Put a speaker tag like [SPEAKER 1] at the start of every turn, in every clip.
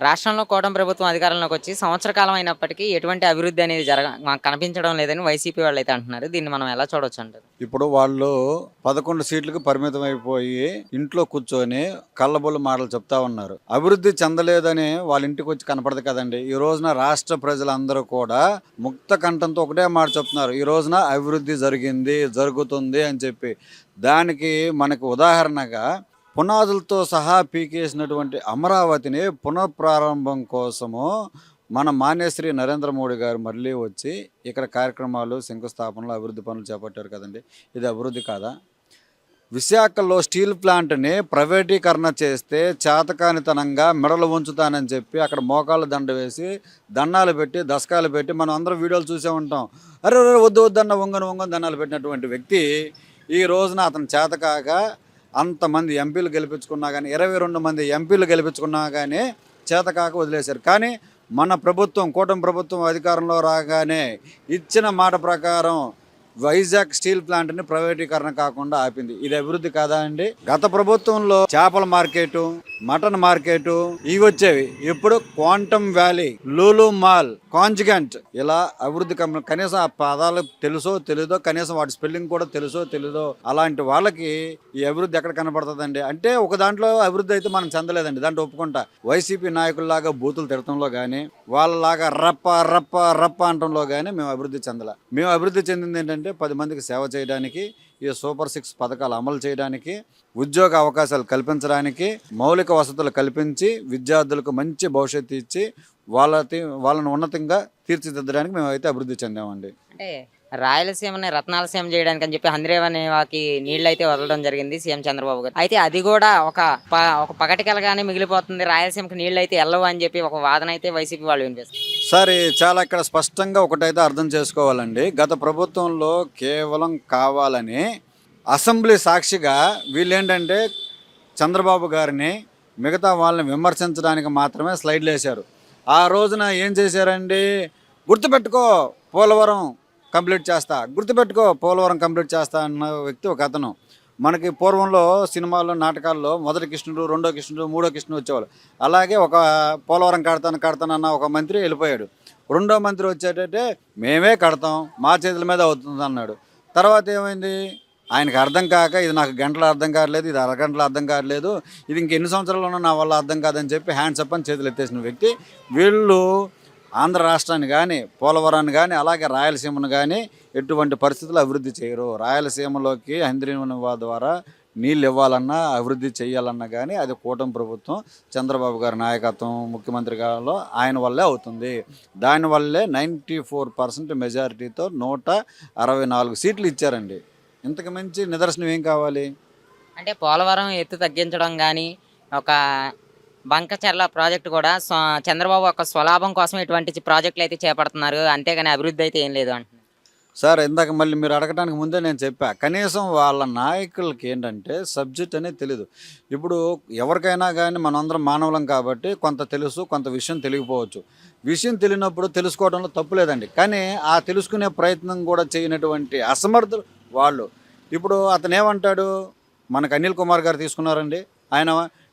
[SPEAKER 1] రాష్ట్రంలో కూటమి ప్రభుత్వం అధికారంలోకి వచ్చి సంవత్సర కాలం అయినప్పటికీ ఎటువంటి అభివృద్ధి అనేది మాకు కనిపించడం లేదని వైసీపీ వాళ్ళైతే అంటున్నారు. దీన్ని మనం ఎలా చూడొచ్చంటారు?
[SPEAKER 2] ఇప్పుడు వాళ్ళు 11 సీట్లకు పరిమితం అయిపోయి ఇంట్లో కూర్చొని కళ్ళబొల్లు మాటలు చెప్తా ఉన్నారు. అభివృద్ధి చెందలేదని వాళ్ళ ఇంటికి వచ్చి కనపడదు కదండి. ఈ రోజున రాష్ట్ర ప్రజలందరూ కూడా ముక్త కంఠంతో ఒకటే మాట చెప్తున్నారు. ఈ రోజున అభివృద్ధి జరిగింది, జరుగుతుంది అని చెప్పి. దానికి మనకు ఉదాహరణగా పునాదులతో సహా పీకేసినటువంటి అమరావతిని పునఃప్రారంభం కోసము మన మాన్యశ్రీ నరేంద్ర మోడీ గారు మళ్ళీ వచ్చి ఇక్కడ కార్యక్రమాలు, శంకుస్థాపనలు, అభివృద్ధి పనులు చేపట్టారు కదండి. ఇది అభివృద్ధి కాదా? విశాఖలో స్టీల్ ప్లాంట్ని ప్రైవేటీకరణ చేస్తే చేతకానితనంగా మెడలు ఉంచుతానని చెప్పి అక్కడ మోకాళ్ళ దండ వేసి దండాలు పెట్టి దశకాలు పెట్టి మనం అందరం వీడియోలు చూసే ఉంటాం. అరే వద్దు వద్దన్న వంగను దండాలు పెట్టినటువంటి వ్యక్తి ఈ రోజున అతను చేతకాక అంతమంది ఎంపీలు గెలిపించుకున్నా కానీ 22 మంది ఎంపీలు గెలిపించుకున్నా కానీ చేతకాక వదిలేశారు. కానీ మన ప్రభుత్వం, కూటమి ప్రభుత్వం అధికారంలో రాగానే ఇచ్చిన మాట ప్రకారం వైజాగ్ స్టీల్ ప్లాంట్ని ప్రైవేటీకరణ కాకుండా ఆపింది. ఇది అభివృద్ధి కాదా అండి? గత ప్రభుత్వంలో చేపల మార్కెటు, మటన్ మార్కెటు ఇవి వచ్చేవి. ఇప్పుడు క్వాంటమ్ వ్యాలీ, లూలు మాల్, కాంజిగెంట్ ఇలా అభివృద్ధి కంపెనీ. కనీసం ఆ పదాలు తెలుసో తెలీదో, కనీసం వాటి స్పెల్లింగ్ కూడా తెలుసో తెలీదో అలాంటి వాళ్ళకి ఈ అభివృద్ధి ఎక్కడ కనపడుతుందండి? అంటే ఒక దాంట్లో అభివృద్ధి అయితే మనం చెందలేదండి, దాంట్లో ఒప్పుకుంటా. వైసీపీ నాయకుల్లాగా బూతులు తిడతంలో కానీ, వాళ్ళలాగా రప్ప రప్ప రప్ప అంటంలో కానీ మేము అభివృద్ధి చెందలే. మేము అభివృద్ధి చెందింది ఏంటంటే 10 మందికి సేవ చేయడానికి, ఈ సూపర్ 6 పథకాలు అమలు చేయడానికి, ఉద్యోగ అవకాశాలు కల్పించడానికి, మౌలిక వసతులు కల్పించి విద్యార్థులకు మంచి భవిష్యత్తు ఇచ్చి వాళ్ళని ఉన్నతంగా తీర్చిదిద్దడానికి మేమైతే అభివృద్ధి చెందామండి.
[SPEAKER 1] అంటే రాయలసీమని రత్నాలసీమ చేయడానికి అని చెప్పి హంద్రేవనేవాకి నీళ్ళు అయితే వదలడం జరిగింది సీఎం చంద్రబాబు గారు. అయితే అది కూడా ఒక పగటికలగానే మిగిలిపోతుంది, రాయలసీమకి నీళ్ళు అయితే వెళ్ళవు అని చెప్పి ఒక వాదన అయితే వైసీపీ వాళ్ళు వినిపిస్తారు.
[SPEAKER 2] సరే, చాలా ఇక్కడ స్పష్టంగా ఒకటైతే అర్థం చేసుకోవాలండి. గత ప్రభుత్వంలో కేవలం కావాలని అసెంబ్లీ సాక్షిగా వీళ్ళేంటంటే చంద్రబాబు గారిని, మిగతా వాళ్ళని విమర్శించడానికి మాత్రమే స్లైడ్లు వేశారు. ఆ రోజున ఏం చేశారండి? గుర్తుపెట్టుకో పోలవరం కంప్లీట్ చేస్తా, గుర్తుపెట్టుకో పోలవరం కంప్లీట్ చేస్తా అన్న వ్యక్తి ఒక అతను. మనకి పూర్వంలో సినిమాల్లో, నాటకాల్లో మొదటి కృష్ణుడు, రెండో కృష్ణుడు, మూడో కృష్ణుడు వచ్చేవాళ్ళు. అలాగే ఒక పోలవరం కడతానన్న ఒక మంత్రి వెళ్ళిపోయాడు. రెండో మంత్రి వచ్చేటంటే మేమే కడతాం, మా చేతుల మీద అవుతుంది అన్నాడు. తర్వాత ఏమైంది? ఆయనకు అర్థం కాక ఇది నాకు గంటలు అర్థం కావట్లేదు, ఇది అరగంటలు అర్థం కావట్లేదు, ఇది ఇంకెన్ని సంవత్సరాలు నా వల్ల అర్థం కాదని చెప్పి హ్యాండ్స్ అప్ అని చేతులు ఎత్తేసిన వ్యక్తి. వీళ్ళు ఆంధ్ర రాష్ట్రాన్ని కానీ, పోలవరాన్ని కానీ, అలాగే రాయలసీమను కానీ ఎటువంటి పరిస్థితులు అభివృద్ధి చేయరు. రాయలసీమలోకి హంద్రీనివా ద్వారా నీళ్ళు ఇవ్వాలన్నా, అభివృద్ధి చేయాలన్నా కానీ అది కూటమి ప్రభుత్వం, చంద్రబాబు గారి నాయకత్వం, ముఖ్యమంత్రి గారిలో ఆయన వల్లే అవుతుంది. దానివల్లే 94% మెజారిటీతో 164 సీట్లు ఇచ్చారండి. ఇంతకు మించి నిదర్శనం ఏం కావాలి?
[SPEAKER 1] అంటే పోలవరం ఎత్తు తగ్గించడం కానీ, ఒక బంకచర్ల ప్రాజెక్టు కూడా చంద్రబాబు ఒక స్వలాభం కోసం ఇటువంటి ప్రాజెక్టులు అయితే చేపడుతున్నారు, అంతేగాని అభివృద్ధి అయితే ఏం లేదు అంటున్నారు.
[SPEAKER 2] సార్, ఇందాక మళ్ళీ మీరు అడగడానికి ముందే నేను చెప్పా, కనీసం వాళ్ళ నాయకులకి ఏంటంటే సబ్జెక్ట్ అనేది తెలీదు. ఇప్పుడు ఎవరికైనా కానీ మనందరం మానవులం కాబట్టి కొంత తెలుసు, కొంత విషయం తెలియకపోవచ్చు. విషయం తెలియనప్పుడు తెలుసుకోవడంలో తప్పు లేదండి, కానీ ఆ తెలుసుకునే ప్రయత్నం కూడా చేయనటువంటి అసమర్థులు వాళ్ళు. ఇప్పుడు అతను ఏమంటాడు? మనకు అనిల్ కుమార్ గారు తీసుకున్నారండి. ఆయన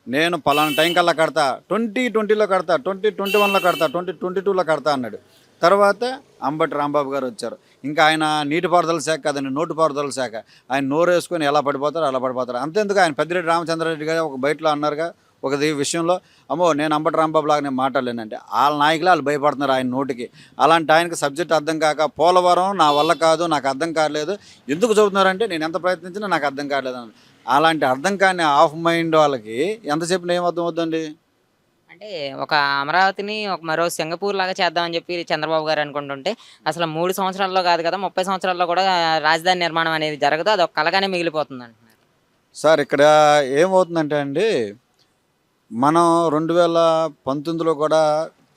[SPEAKER 2] నేను పలానా టైం కల్లా కడతా, 2020లో కడతా, 2021లో కడతా, 2022లో కడతా అన్నాడు. తర్వాత అంబటి రాంబాబు గారు వచ్చారు. ఇంకా ఆయన నీటిపారుదల శాఖ కదండి, నోటిపారుదల శాఖ. ఆయన నోరు వేసుకొని ఎలా పడిపోతారో అలా పడిపోతారు. అంతేందుకు ఆయన పెద్దిరెడ్డి రామచంద్రారెడ్డి గారు ఒక బయటలో అన్నారుగా ఒక విషయంలో, అమ్మో నేను అంబటి రాంబాబు లాగా నేను మాట్లాడలేనంటే వాళ్ళ నాయకులు వాళ్ళు భయపడుతున్నారు ఆయన నోటికి. అలాంటి ఆయనకి సబ్జెక్ట్ అర్థం కాక పోలవరం నా వల్ల కాదు, నాకు అర్థం కావట్లేదు, ఎందుకు చెబుతున్నారంటే నేను ఎంత ప్రయత్నించినా నాకు అర్థం కావట్లేదు అని. అలాంటి అర్థం కాని ఆఫ్ మైండ్ వాళ్ళకి ఎంత చెప్పినా ఏం అర్థం అవుతుందండి?
[SPEAKER 1] అంటే ఒక అమరావతిని ఒక మరో సింగపూర్ లాగా చేద్దామని చెప్పి చంద్రబాబు గారు అనుకుంటుంటే అసలు 3 సంవత్సరాల్లో కాదు కదా, 30 సంవత్సరాల్లో కూడా రాజధాని నిర్మాణం అనేది జరగదు, అది ఒక కలగానే మిగిలిపోతుంది అంటున్నారు.
[SPEAKER 2] సార్, ఇక్కడ ఏమవుతుందంటే అండి, మనం 2019లో కూడా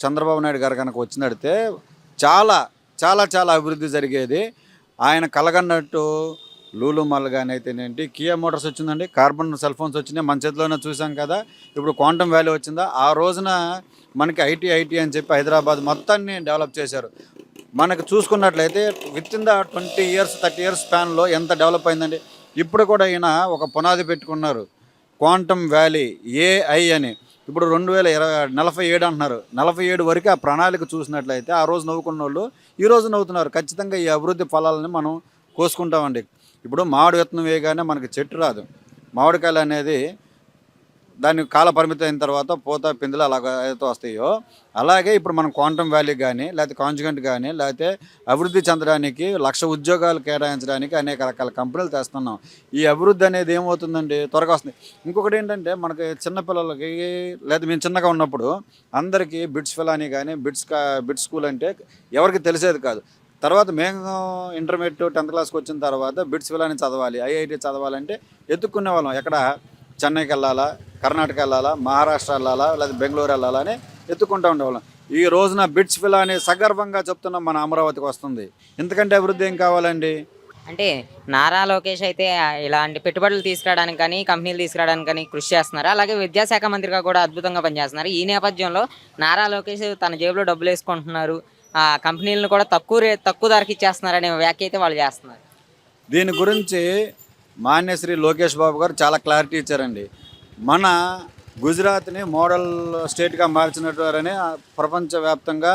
[SPEAKER 2] చంద్రబాబు నాయుడు గారు కనుక వచ్చినడితే చాలా చాలా చాలా అభివృద్ధి జరిగేది. ఆయన కలగన్నట్టు లూలు మాల్ కానీ అయితేనేంటి, కియా మోటార్స్ వచ్చిందండి, కార్బన్ సెల్ ఫోన్స్ వచ్చినాయి, మన చేతిలోనే చూసాం కదా. ఇప్పుడు క్వాంటమ్ వ్యాలీ వచ్చిందా? ఆ రోజున మనకి ఐటీ అని చెప్పి హైదరాబాద్ మొత్తాన్ని డెవలప్ చేశారు. మనకు చూసుకున్నట్లయితే with in the 20 years 30 years స్పాన్లో ఎంత డెవలప్ అయిందండి. ఇప్పుడు కూడా ఈయన ఒక పునాది పెట్టుకున్నారు, క్వాంటమ్ వ్యాలీ, ఏఐ అని. ఇప్పుడు 2047 అంటున్నారు. 47 వరకు ఆ ప్రణాళిక చూసినట్లయితే ఆ రోజు నవ్వుకున్న వాళ్ళు ఈ రోజు నవ్వుతున్నారు. ఖచ్చితంగా ఈ అభివృద్ధి ఫలాలని మనం కోసుకుంటామండి. ఇప్పుడు మామిడి విత్తనం వేయగానే మనకి చెట్టు రాదు. మామిడికాయలు అనేది దాన్ని కాల పరిమితం అయిన తర్వాత పూత పిందెలు అలాగ అయితే వస్తాయో, అలాగే ఇప్పుడు మనం క్వాంటమ్ వ్యాలీ కానీ లేకపోతే కాంజుగెంట్ కానీ లేకపోతే అభివృద్ధి చెందడానికి 1,00,000 ఉద్యోగాలు కేటాయించడానికి అనేక రకాల కంపెనీలు తెస్తున్నాం. ఈ అభివృద్ధి అనేది ఏమవుతుందండి త్వరగా వస్తుంది. ఇంకొకటి ఏంటంటే మనకి చిన్నపిల్లలకి లేదా మేము చిన్నగా ఉన్నప్పుడు అందరికీ బిట్స్ ఫిలాని కానీ బిట్స్ స్కూల్ అంటే ఎవరికి తెలిసేది కాదు. తర్వాత మేము ఇంటర్మీడియట్ 10th క్లాస్కి వచ్చిన తర్వాత బిట్స్ ఫిలాని చదవాలి, ఐఐటి చదవాలంటే ఎత్తుక్కునే వాళ్ళం. ఎక్కడ చెన్నైకి వెళ్ళాలా, కర్ణాటక వెళ్ళాలా, మహారాష్ట్ర వెళ్ళాలా, లేదా బెంగళూరు వెళ్ళాలా అని ఎత్తుకుంటూ ఉండేవాళ్ళం. ఈ రోజున బిట్స్ ఫిలాని సగర్వంగా చెప్తున్నాం మన అమరావతికి వస్తుంది. ఇంతకంటే అభివృద్ధి ఏం కావాలండి?
[SPEAKER 1] అంటే నారా లోకేష్ అయితే ఇలాంటి పెట్టుబడులు తీసుకురావడానికి కానీ, కంపెనీలు తీసుకురావడానికి కానీ కృషి చేస్తున్నారు. అలాగే విద్యాశాఖ మంత్రిగా కూడా అద్భుతంగా పనిచేస్తున్నారు. ఈ నేపథ్యంలో నారా లోకేష్ తన జేబులో డబ్బులు వేసుకుంటున్నారు. కంపెనీలను కూడా తక్కువ ధరకి ఇచ్చేస్తున్నారనే వ్యాఖ్య అయితే వాళ్ళు చేస్తున్నారు.
[SPEAKER 2] దీని గురించి మాన్యశ్రీ లోకేష్ బాబు గారు చాలా క్లారిటీ ఇచ్చారండి. మన గుజరాత్ని మోడల్ స్టేట్గా మార్చినట్వారని ప్రపంచవ్యాప్తంగా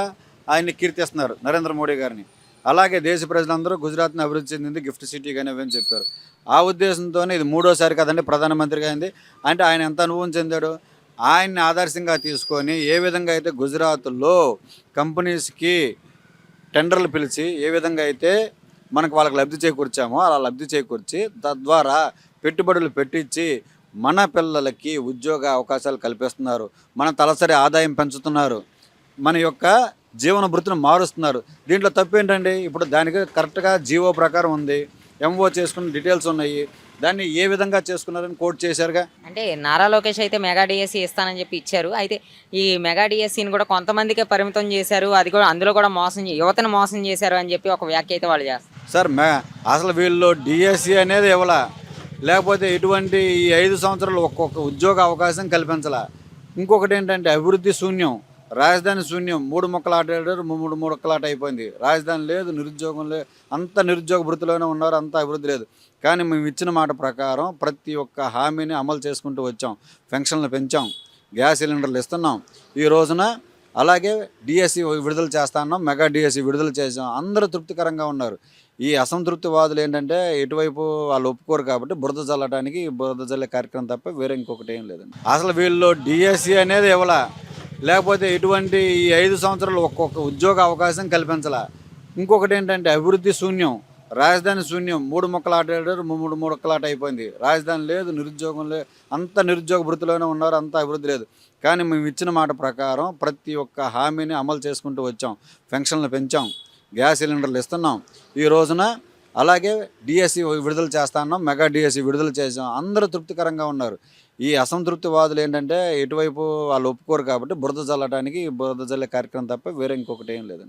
[SPEAKER 2] ఆయన్ని కీర్తిస్తున్నారు, నరేంద్ర మోడీ గారిని. అలాగే దేశ ప్రజలందరూ గుజరాత్ని అభివృద్ధి చెందింది గిఫ్ట్ సిటీగానే అని చెప్పారు. ఆ ఉద్దేశంతోనే ఇది 3వసారి కదండి ప్రధానమంత్రిగా అయింది. అంటే ఆయన ఎంత అనుభవం చెందాడు? ఆయన్ని ఆదర్శంగా తీసుకొని ఏ విధంగా అయితే గుజరాత్లో కంపెనీస్కి టెండర్లు పిలిచి ఏ విధంగా అయితే మనకు వాళ్ళకి లబ్ధి చేకూర్చామో అలా లబ్ధి చేకూర్చి తద్వారా పెట్టుబడులు పెట్టించి మన పిల్లలకి ఉద్యోగ అవకాశాలు కల్పిస్తున్నారు, మన తలసరి ఆదాయం పెంచుతున్నారు, మన యొక్క జీవన భృతిని మారుస్తున్నారు. దీంట్లో తప్పు ఏంటండి? ఇప్పుడు దానికి కరెక్ట్గా జీవో ప్రకారం ఉంది, ఎంఓ చేసుకున్న డీటెయిల్స్ ఉన్నాయి. దాన్ని ఏ విధంగా చేసుకున్నారని కోట్ చేశారుగా.
[SPEAKER 1] అంటే నారా లోకేష్ అయితే మెగా డిఎస్సి ఇస్తానని చెప్పి ఇచ్చారు. అయితే ఈ మెగా డిఎస్సిని కూడా కొంతమందికే పరిమితం చేశారు. అది కూడా అందులో కూడా యువతను మోసం చేశారు అని చెప్పి ఒక వ్యాఖ్య అయితే వాళ్ళు చేస్తారు.
[SPEAKER 2] సార్ అసలు వీళ్ళు డిఎస్సి అనేది ఇవ్వాల, లేకపోతే ఇటువంటి ఈ 5 సంవత్సరాలు ఒక్కొక్క ఉద్యోగ అవకాశం కల్పించాల. ఇంకొకటి ఏంటంటే అభివృద్ధి శూన్యం, రాజధాని శూన్యం. 3 ముక్కలాట ఆడారు, 3 ముక్కలాట అయిపోయింది. రాజధాని లేదు, నిరుద్యోగం లేదు, అంత నిరుద్యోగ వృత్తిలోనే ఉన్నారు, అంత అభివృద్ధి లేదు. కానీ మేము ఇచ్చిన మాట ప్రకారం ప్రతి ఒక్క హామీని అమలు చేసుకుంటూ వచ్చాం. పెన్షన్లు పెంచాం, గ్యాస్ సిలిండర్లు ఇస్తున్నాం ఈ రోజున. అలాగే డిఎస్సి విడుదల చేస్తా ఉన్నాం, మెగా డిఎస్సి విడుదల చేసాం. అందరూ తృప్తికరంగా ఉన్నారు. ఈ అసంతృప్తివాదులు ఏంటంటే ఇటువైపు వాళ్ళు ఒప్పుకోరు కాబట్టి బురద చల్లడానికి బురద చల్లే కార్యక్రమం తప్ప వేరే ఇంకొకటి ఏం లేదండి. అసలు వీళ్ళు డిఎస్సి అనేది ఇవ్వాల, లేకపోతే ఇటువంటి ఈ 5 సంవత్సరాలు ఒక్కొక్క ఉద్యోగ అవకాశం కల్పించాల. ఇంకొకటి ఏంటంటే అభివృద్ధి శూన్యం, రాజధాని శూన్యం. 3 ముక్కలాట ఆడారు, 3 ముక్కలాట అయిపోయింది. రాజధాని లేదు, నిరుద్యోగం లేదు, అంత నిరుద్యోగ వృత్తిలోనే ఉన్నారు, అంత అభివృద్ధి లేదు. కానీ మేము ఇచ్చిన మాట ప్రకారం ప్రతి ఒక్క హామీని అమలు చేసుకుంటూ వచ్చాం. పెన్షన్లు పెంచాం, గ్యాస్ సిలిండర్లు ఇస్తున్నాం ఈ రోజున. అలాగే డిఎస్సి విడుదల చేస్తా ఉన్నాం, మెగా డిఎస్సి విడుదల చేసాం. అందరూ తృప్తికరంగా ఉన్నారు. ఈ అసంతృప్తివాదులు ఏంటంటే ఇటువైపు వాళ్ళు ఒప్పుకోరు కాబట్టి బురద చల్లడానికి బురద చల్లే కార్యక్రమం తప్ప వేరే ఇంకొకటి ఏం లేదండి.